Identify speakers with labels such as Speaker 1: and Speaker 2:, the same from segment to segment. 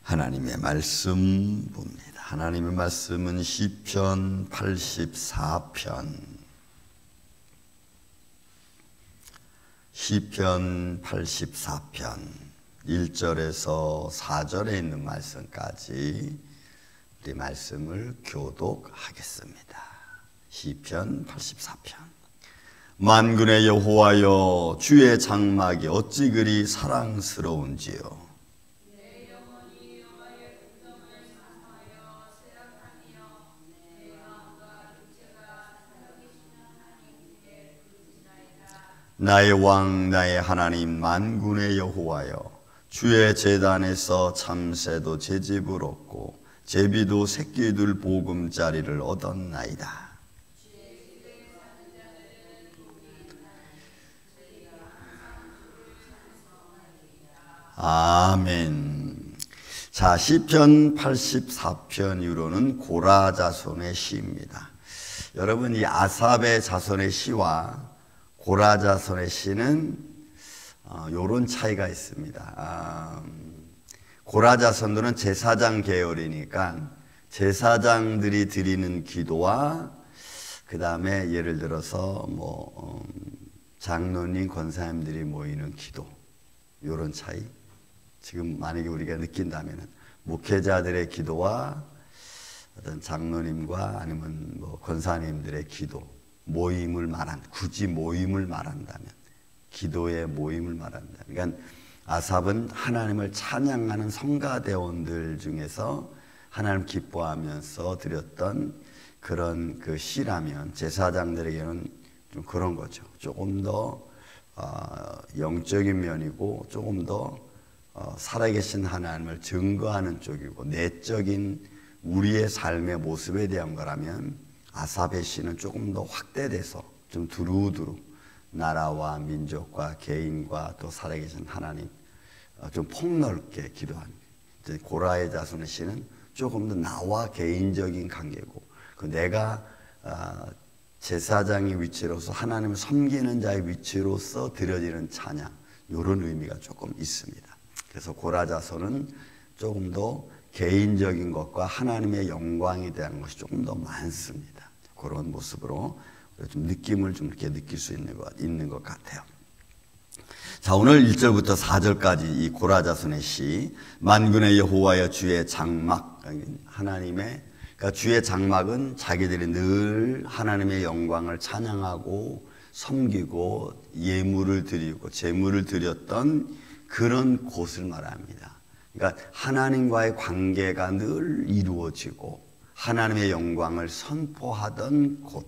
Speaker 1: 하나님의 말씀 봅니다. 하나님의 말씀은 시편 84편, 시편 84편 1절에서 4절에 있는 말씀까지 우리 말씀을 교독하겠습니다. 시편 84편. 만군의 여호와여, 주의 장막이 어찌 그리 사랑스러운지요. 나의 왕 나의 하나님 만군의 여호와여, 주의 제단에서 참새도 제 집을 얻고 제비도 새끼들 보금자리를 얻었나이다. 아멘. 자, 시편 84편 이후로는 고라 자손의 시입니다. 여러분, 이 아삽의 자손의 시와 고라 자손의 시는 요런 차이가 있습니다. 고라 자손들은 제사장 계열이니까 제사장들이 드리는 기도와 그 다음에 예를 들어서 장로님, 권사님들이 모이는 기도, 요런 차이. 지금 만약에 우리가 느낀다면 목회자들의 기도와 어떤 장로님과 아니면 권사님들의 기도, 모임을 굳이 모임을 말한다면, 기도의 모임을 말한다면, 그러니까 아삽은 하나님을 찬양하는 성가대원들 중에서 하나님 기뻐하면서 드렸던 그런 그 시라면, 제사장들에게는 좀 그런 거죠. 조금 더 영적인 면이고 조금 더 살아계신 하나님을 증거하는 쪽이고 내적인 우리의 삶의 모습에 대한 거라면 아삽의 시는 조금 더 확대돼서 좀 두루두루 나라와 민족과 개인과 또 살아계신 하나님 좀 폭넓게 기도하는, 고라의 자손의 시는 조금 더 나와 개인적인 관계고, 내가 제사장의 위치로서 하나님을 섬기는 자의 위치로서 드려지는 찬양, 이런 의미가 조금 있습니다. 그래서 고라 자손은 조금 더 개인적인 것과 하나님의 영광에 대한 것이 조금 더 많습니다. 그런 모습으로 좀 느낌을 좀 이렇게 느낄 수 있는 것 같아요. 자, 오늘 1절부터 4절까지 이 고라 자손의 시, 만군의 여호와여 주의 장막, 하나님의, 그러니까 주의 장막은 자기들이 늘 하나님의 영광을 찬양하고 섬기고 예물을 드리고 제물을 드렸던 그런 곳을 말합니다. 그러니까 하나님과의 관계가 늘 이루어지고 하나님의 영광을 선포하던 곳,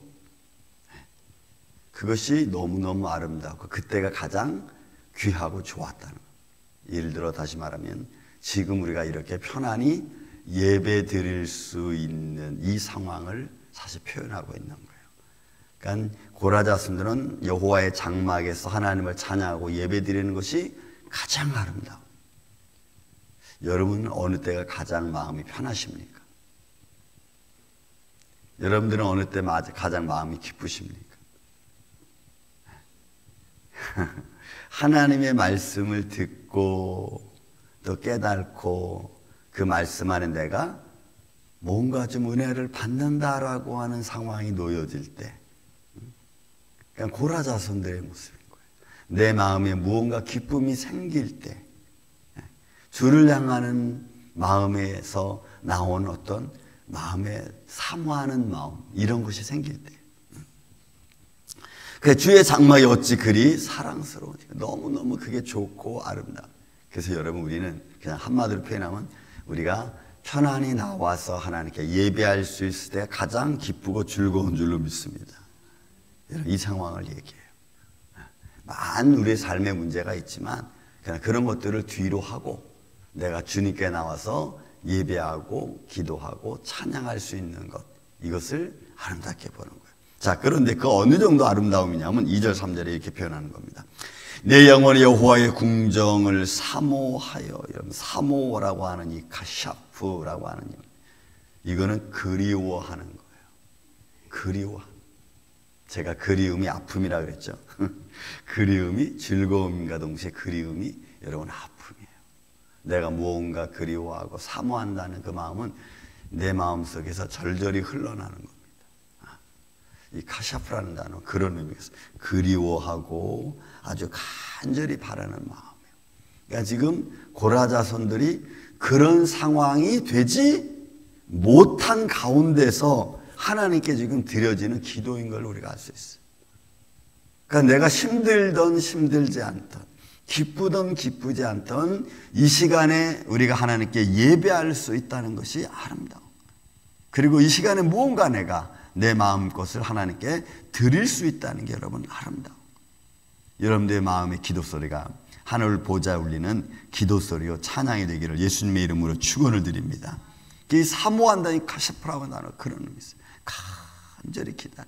Speaker 1: 그것이 너무너무 아름답고 그때가 가장 귀하고 좋았다는 것. 예를 들어 다시 말하면 지금 우리가 이렇게 편안히 예배 드릴 수 있는 이 상황을 사실 표현하고 있는 거예요. 그러니까 고라 자손들은 여호와의 장막에서 하나님을 찬양하고 예배 드리는 것이 가장 아름다워. 여러분은 어느 때가 가장 마음이 편하십니까? 여러분들은 어느 때 가장 마음이 기쁘십니까? 하나님의 말씀을 듣고 또 깨닫고 그 말씀 안에 내가 뭔가 좀 은혜를 받는다라고 하는 상황이 놓여질 때, 그냥 고라 자손들의 모습인 거예요. 내 마음에 무언가 기쁨이 생길 때, 주를 향하는 마음에서 나온 어떤 마음에 사모하는 마음, 이런 것이 생길 때, 그 주의 장막이 어찌 그리 사랑스러운지, 너무너무 그게 좋고 아름다워. 그래서 여러분, 우리는 그냥 한마디로 표현하면 우리가 편안히 나와서 하나님께 예배할 수 있을 때 가장 기쁘고 즐거운 줄로 믿습니다. 이 상황을 얘기해요. 많은 우리의 삶의 문제가 있지만 그냥 그런 것들을 뒤로 하고 내가 주님께 나와서 예배하고 기도하고 찬양할 수 있는 것, 이것을 아름답게 보는 거예요. 자, 그런데 그 어느 정도 아름다움이냐면 2절 3절에 이렇게 표현하는 겁니다. 내 영혼이 여호와의 궁정을 사모하여, 여러분, 사모라고 하는 이 카샤프라고 하는 이거는 그리워하는 거예요. 그리워. 제가 그리움이 아픔이라 그랬죠. 그리움이 즐거움과 동시에 그리움이 여러분 아픔이에요. 내가 무언가 그리워하고 사모한다는 그 마음은 내 마음속에서 절절히 흘러나는 겁니다. 이 카샤프라는 단어 그런 의미가 있어요. 그리워하고 아주 간절히 바라는 마음이에요. 그러니까 지금 고라 자손들이 그런 상황이 되지 못한 가운데서 하나님께 지금 드려지는 기도인 걸 우리가 알 수 있어요. 그러니까 내가 힘들던 힘들지 않던, 기쁘던 기쁘지 않던 이 시간에 우리가 하나님께 예배할 수 있다는 것이 아름다워. 그리고 이 시간에 무언가 내가 내 마음것을 하나님께 드릴 수 있다는 게 여러분 아름다워. 여러분들의 마음의 기도 소리가 하늘을 보자 울리는 기도 소리요 찬양이 되기를 예수님의 이름으로 축원을 드립니다. 이 사모한다니 카시프라고 단어 그런 의미 있어요. 간절히 기다려.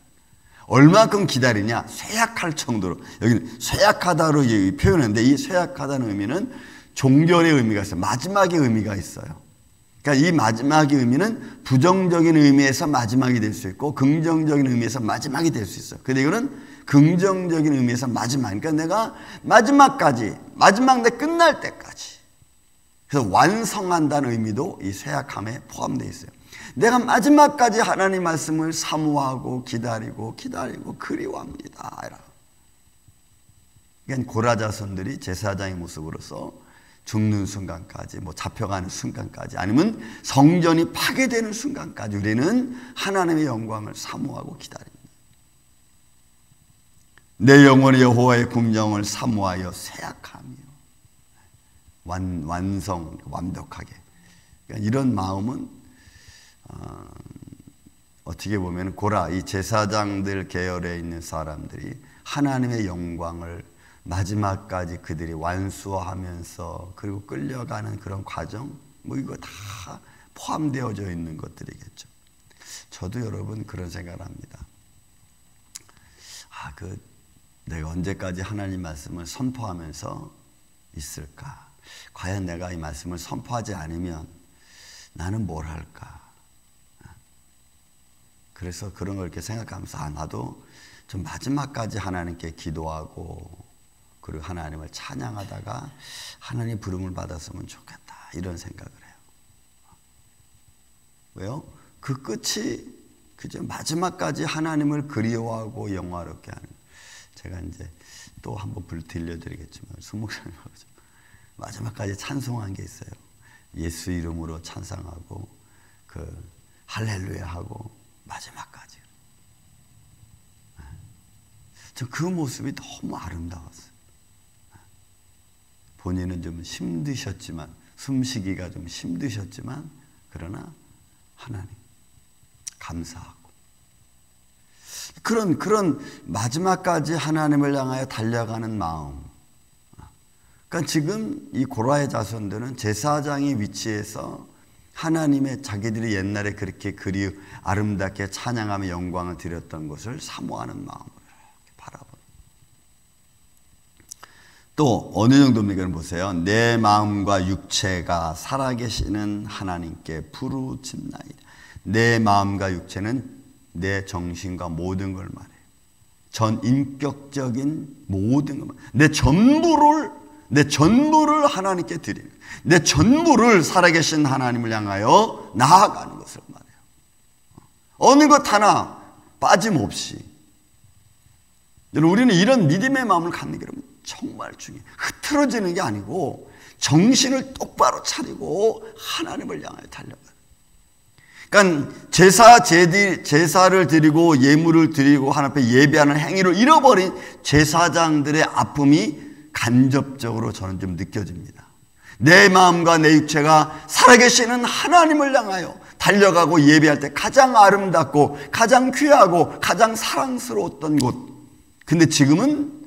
Speaker 1: 얼마큼 기다리냐? 쇠약할 정도로. 여기는 쇠약하다로 표현했는데 이 쇠약하다는 의미는 종결의 의미가 있어요. 마지막의 의미가 있어요. 그러니까 이 마지막의 의미는 부정적인 의미에서 마지막이 될 수 있고 긍정적인 의미에서 마지막이 될 수 있어요. 근데 이거는 긍정적인 의미에서 마지막. 그러니까 내가 마지막까지, 마지막 내 끝날 때까지. 그래서 완성한다는 의미도 이 쇠약함에 포함되어 있어요. 내가 마지막까지 하나님 말씀을 사모하고 기다리고 그리워합니다. 그러니까 고라 자손들이 제사장의 모습으로서 죽는 순간까지, 잡혀가는 순간까지, 아니면 성전이 파괴되는 순간까지 우리는 하나님의 영광을 사모하고 기다립니다. 내 영혼이 여호와의 궁정을 사모하여 쇠약하며 완성, 완벽하게. 그러니까 이런 마음은 어떻게 보면 고라, 이 제사장들 계열에 있는 사람들이 하나님의 영광을 마지막까지 그들이 완수하면서 그리고 끌려가는 그런 과정, 이거 다 포함되어져 있는 것들이겠죠. 저도 여러분 그런 생각을 합니다. 내가 언제까지 하나님 말씀을 선포하면서 있을까? 과연 내가 이 말씀을 선포하지 않으면 나는 뭘 할까? 그래서 그런 걸 이렇게 생각하면서 나도 좀 마지막까지 하나님께 기도하고 그리고 하나님을 찬양하다가 하나님 부름을 받았으면 좋겠다 이런 생각을 해요. 왜요? 그 끝이 그저 마지막까지 하나님을 그리워하고 영화롭게 하는. 제가 이제 또 한번 들려드리겠지만 순목사님하고 마지막까지 찬송한 게 있어요. 예수 이름으로 찬송하고 할렐루야 하고 마지막까지. 저 그 모습이 너무 아름다웠어요. 본인은 좀 힘드셨지만, 숨쉬기가 좀 힘드셨지만, 그러나 하나님 감사하고 그런 마지막까지 하나님을 향하여 달려가는 마음. 그러니까 지금 이 고라의 자손들은 제사장의 위치에서 하나님의 자기들이 옛날에 그렇게 아름답게 찬양하며 영광을 드렸던 것을 사모하는 마음으로 이렇게 바라보는. 또 어느 정도입니까? 보세요. 내 마음과 육체가 살아계시는 하나님께 부르짖나이다. 내 마음과 육체는 내 정신과 모든 걸 말해요. 전 인격적인 모든 것, 내 전부를 하나님께 드리는, 내 전부를 살아계신 하나님을 향하여 나아가는 것을 말해요. 어느 것 하나 빠짐없이. 여러분, 우리는 이런 믿음의 마음을 갖는 게 정말 중요해요. 흐트러지는 게 아니고 정신을 똑바로 차리고 하나님을 향하여 달려가요. 그러니까 제사를 드리고 예물을 드리고 하나님 앞에 예배하는 행위를 잃어버린 제사장들의 아픔이 간접적으로 저는 좀 느껴집니다. 내 마음과 내 육체가 살아계시는 하나님을 향하여 달려가고 예배할 때 가장 아름답고 가장 귀하고 가장 사랑스러웠던 곳. 근데 지금은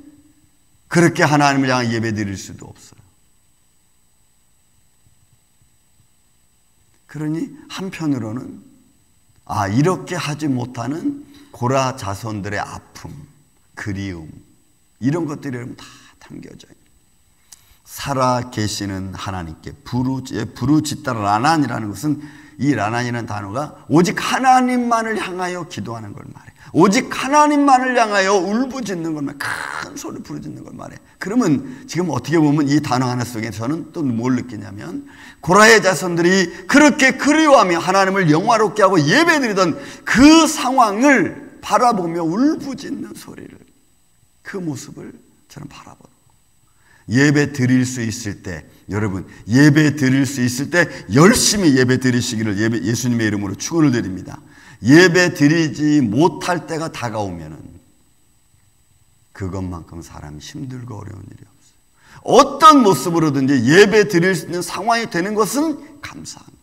Speaker 1: 그렇게 하나님을 향해 예배 드릴 수도 없어요. 그러니 한편으로는 이렇게 하지 못하는 고라 자손들의 아픔, 그리움, 이런 것들이 여러분 다 담겨져요. 살아 계시는 하나님께 부르짖다라난이라는 것은 이 라난이라는 단어가 오직 하나님만을 향하여 기도하는 걸 말해. 오직 하나님만을 향하여 울부짖는 걸 말해. 큰 소리 부르짖는 걸 말해. 그러면 지금 어떻게 보면 이 단어 하나 속에 저는 또 뭘 느끼냐면 고라의 자손들이 그렇게 그리워하며 하나님을 영화롭게 하고 예배드리던 그 상황을 바라보며 울부짖는 소리를, 그 모습을 저는 바라보고, 예배 드릴 수 있을 때, 여러분 예배 드릴 수 있을 때 열심히 예배 드리시기를 예수님의 이름으로 축원을 드립니다. 예배 드리지 못할 때가 다가오면은 그것만큼 사람이 힘들고 어려운 일이 없어요. 어떤 모습으로든지 예배 드릴 수 있는 상황이 되는 것은 감사한 거예요.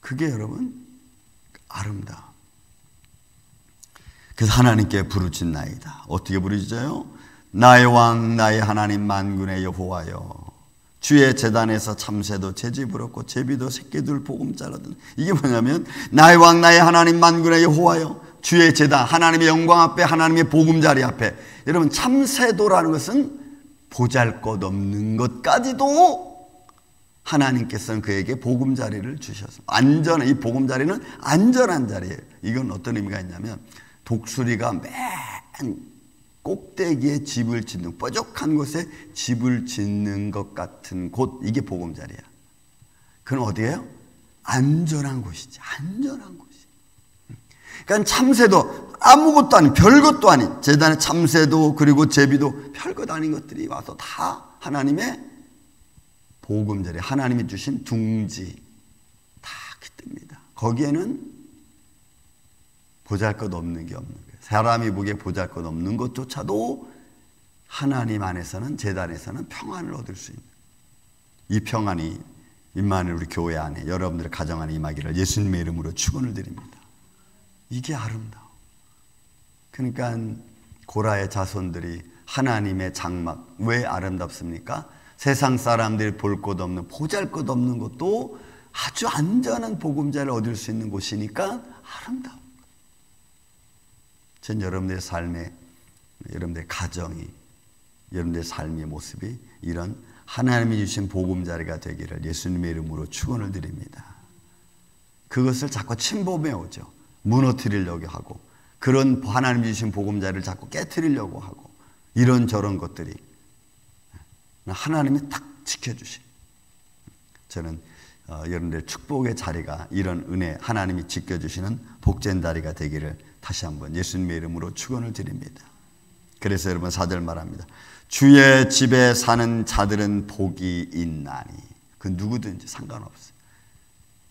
Speaker 1: 그게 여러분 아름다워. 그래서 하나님께 부르짖나이다. 어떻게 부르짖어요? 나의 왕 나의 하나님 만군의 여호와여, 주의 제단에서 참새도 제지 부렸고 제비도 새끼들 보금자라든. 이게 뭐냐면 나의 왕 나의 하나님 만군의 여호와여, 주의 제단, 하나님의 영광 앞에, 하나님의 보금자리 앞에. 여러분 참새도라는 것은 보잘것없는 것까지도 하나님께서는 그에게 보금자리를 주셔서 안전한, 이 보금자리는 안전한 자리예요. 이건 어떤 의미가 있냐면 독수리가 맨 꼭대기에 집을 짓는, 뾰족한 곳에 집을 짓는 것 같은 곳, 이게 보금자리야. 그건 어디예요? 안전한 곳이지. 안전한 곳이. 그러니까 참새도 아무것도 아닌, 별것도 아닌, 제단에 참새도 그리고 제비도 별것 아닌 것들이 와서 다 하나님의 보금자리, 하나님이 주신 둥지 다 깃듭니다. 거기에는 보잘것없는 게 없는 거예요. 사람이 보기에 보잘것없는 것조차도 하나님 안에서는, 제단에서는 평안을 얻을 수 있는, 이 평안이 임마누엘 우리 교회 안에, 여러분들의 가정 안에 임하기를 예수님의 이름으로 축원을 드립니다. 이게 아름다워. 그러니까 고라의 자손들이 하나님의 장막, 왜 아름답습니까? 세상 사람들이 볼 것 없는, 보잘 것 없는 것도 아주 안전한 보금자리를 얻을 수 있는 곳이니까 아름다워. 전 여러분들의 삶에, 여러분들의 가정이, 여러분들의 삶의 모습이 이런 하나님이 주신 보금자리가 되기를 예수님의 이름으로 축원을 드립니다. 그것을 자꾸 침범해 오죠. 무너뜨리려고 하고, 그런 하나님이 주신 보금자리를 자꾸 깨뜨리려고 하고, 이런저런 것들이 하나님이 딱 지켜주신, 저는 여러분들의 축복의 자리가 이런 은혜, 하나님이 지켜주시는 복된 자리가 되기를 다시 한번 예수님의 이름으로 축원을 드립니다. 그래서 여러분 4절 말합니다. 주의 집에 사는 자들은 복이 있나니. 그 누구든지 상관없어요.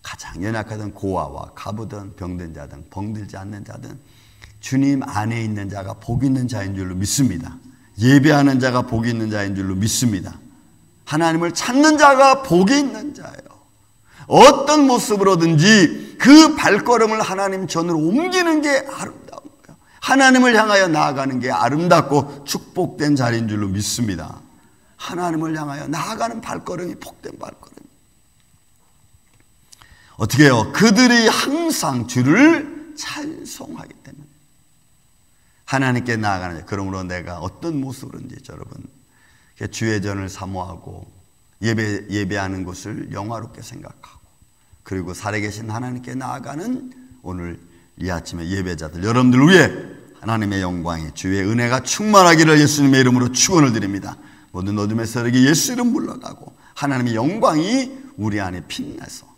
Speaker 1: 가장 연약하든 고아와 가부든 병든 자든 병들지 않는 자든 주님 안에 있는 자가 복 있는 자인 줄로 믿습니다. 예배하는 자가 복이 있는 자인 줄로 믿습니다. 하나님을 찾는 자가 복이 있는 자예요. 어떤 모습으로든지 그 발걸음을 하나님 전으로 옮기는 게 아름다운 거예요. 하나님을 향하여 나아가는 게 아름답고 축복된 자리인 줄로 믿습니다. 하나님을 향하여 나아가는 발걸음이 복된 발걸음. 어떻게 해요? 그들이 항상 주를 찬송하기 때문에 하나님께 나아가는 자. 그러므로 내가 어떤 모습으로든지 여러분 주의 전을 사모하고 예배하는 것을 영화롭게 생각하고, 그리고 살아계신 하나님께 나아가는 오늘 이 아침에 예배자들 여러분들 위해 하나님의 영광이, 주의 은혜가 충만하기를 예수님의 이름으로 축원을 드립니다. 모든 어둠의 세력이 예수 이름 물러가고 하나님의 영광이 우리 안에 빛나서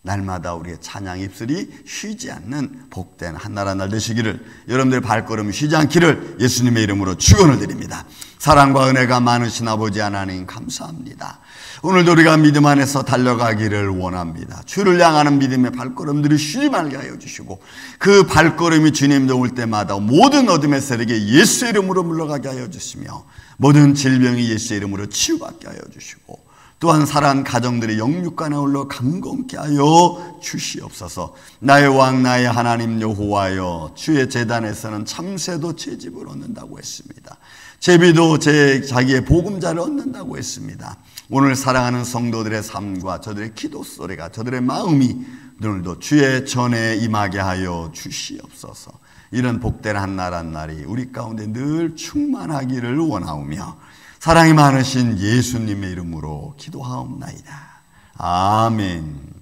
Speaker 1: 날마다 우리의 찬양 입술이 쉬지 않는 복된 한나라 날 되시기를, 여러분들의 발걸음이 쉬지 않기를 예수님의 이름으로 축원을 드립니다. 사랑과 은혜가 많으신 아버지 하나님 감사합니다. 오늘도 우리가 믿음 안에서 달려가기를 원합니다. 주를 향하는 믿음의 발걸음들이 쉬지 말게 하여 주시고, 그 발걸음이 주님도 올 때마다 모든 어둠의 세력이 예수의 이름으로 물러가게 하여 주시며, 모든 질병이 예수의 이름으로 치유받게 하여 주시고, 또한 살아난 가정들이 영육간에 올라 강건케 하여 주시옵소서. 나의 왕 나의 하나님 여호와여, 주의 제단에서는 참새도 제 집을 얻는다고 했습니다. 제비도 자기의 보금자를 얻는다고 했습니다. 오늘 사랑하는 성도들의 삶과 저들의 기도 소리가, 저들의 마음이 오늘도 주의 전에 임하게 하여 주시옵소서. 이런 복된 한나라 날이 우리 가운데 늘 충만하기를 원하오며 사랑이 많으신 예수님의 이름으로 기도하옵나이다. 아멘.